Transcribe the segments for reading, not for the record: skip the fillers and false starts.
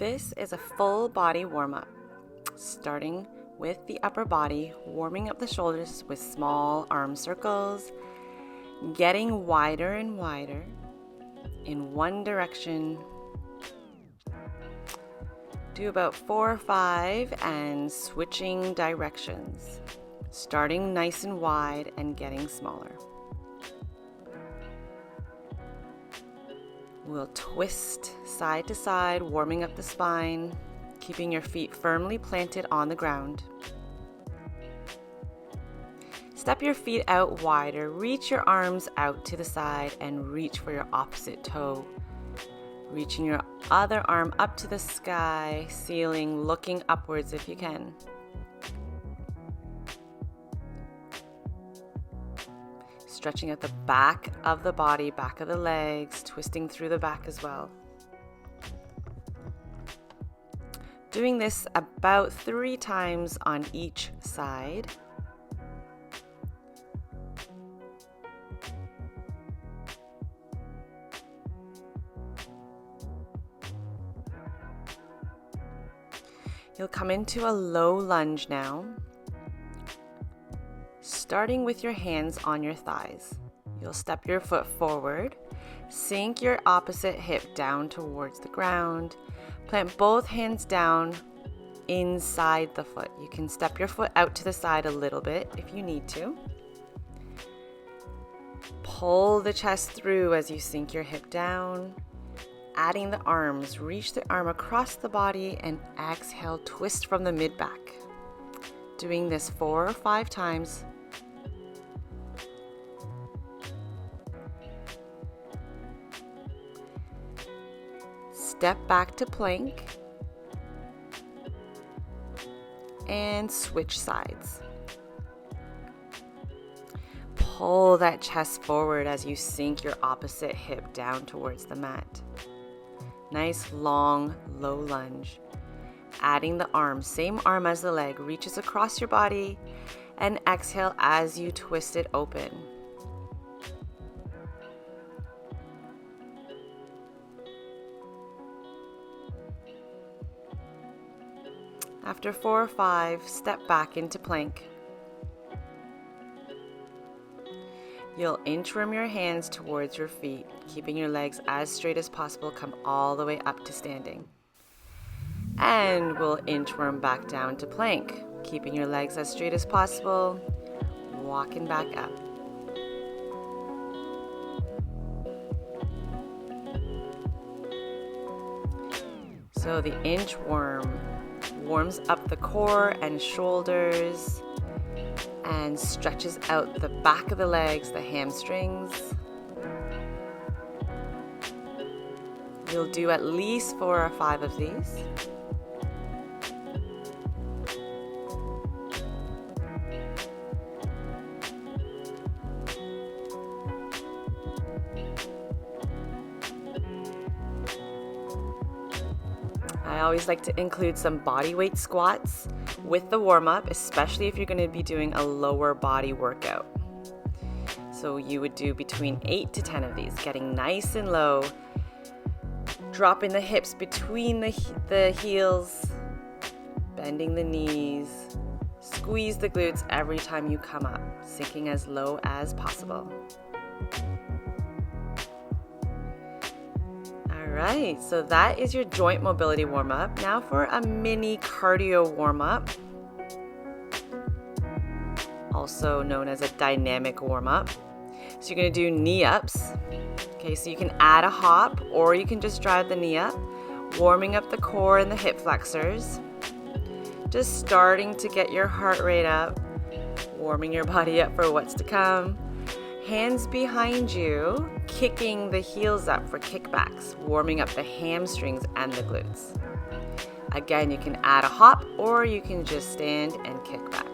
This is a full body warm-up, starting with the upper body, warming up the shoulders with small arm circles, getting wider and wider in one direction. Do about 4 or 5 and switching directions, starting nice and wide and getting smaller. We'll twist side to side, warming up the spine, keeping your feet firmly planted on the ground. Step your feet out wider, reach your arms out to the side and reach for your opposite toe. Reaching your other arm up to the sky, ceiling, looking upwards if you can. Stretching at the back of the body, back of the legs, twisting through the back as well. Doing this about 3 times on each side. You'll come into a low lunge now, starting with your hands on your thighs. You'll step your foot forward, sink your opposite hip down towards the ground, plant both hands down inside the foot. You can step your foot out to the side a little bit if you need to. Pull the chest through as you sink your hip down. Adding the arms, reach the arm across the body and exhale, twist from the mid-back. Doing this 4 or 5 times. Step back to plank and switch sides. Pull that chest forward as you sink your opposite hip down towards the mat. Nice, long, low lunge. Adding the arm, same arm as the leg, reaches across your body and exhale as you twist it open. After 4 or 5, step back into plank. You'll inchworm your hands towards your feet, keeping your legs as straight as possible. Come all the way up to standing. And we'll inchworm back down to plank, keeping your legs as straight as possible, walking back up. So the inchworm warms up the core and shoulders, and stretches out the back of the legs, the hamstrings. You'll do at least 4 or 5 of these. I always like to include some body weight squats with the warm-up, especially if you're going to be doing a lower body workout. So you would do between 8 to 10 of these, getting nice and low, dropping the hips between the heels, bending the knees, squeeze the glutes every time you come up, sinking as low as possible. Alright, so that is your joint mobility warm-up. Now for a mini cardio warm-up, also known as a dynamic warm-up. So you're going to do knee ups. Okay, so you can add a hop or you can just drive the knee up, warming up the core and the hip flexors. Just starting to get your heart rate up, warming your body up for what's to come. Hands behind you, kicking the heels up for kickbacks, warming up the hamstrings and the glutes. Again, you can add a hop or you can just stand and kick back.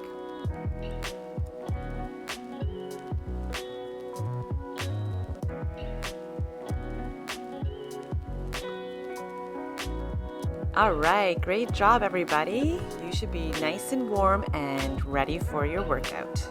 All right, great job everybody. You should be nice and warm and ready for your workout.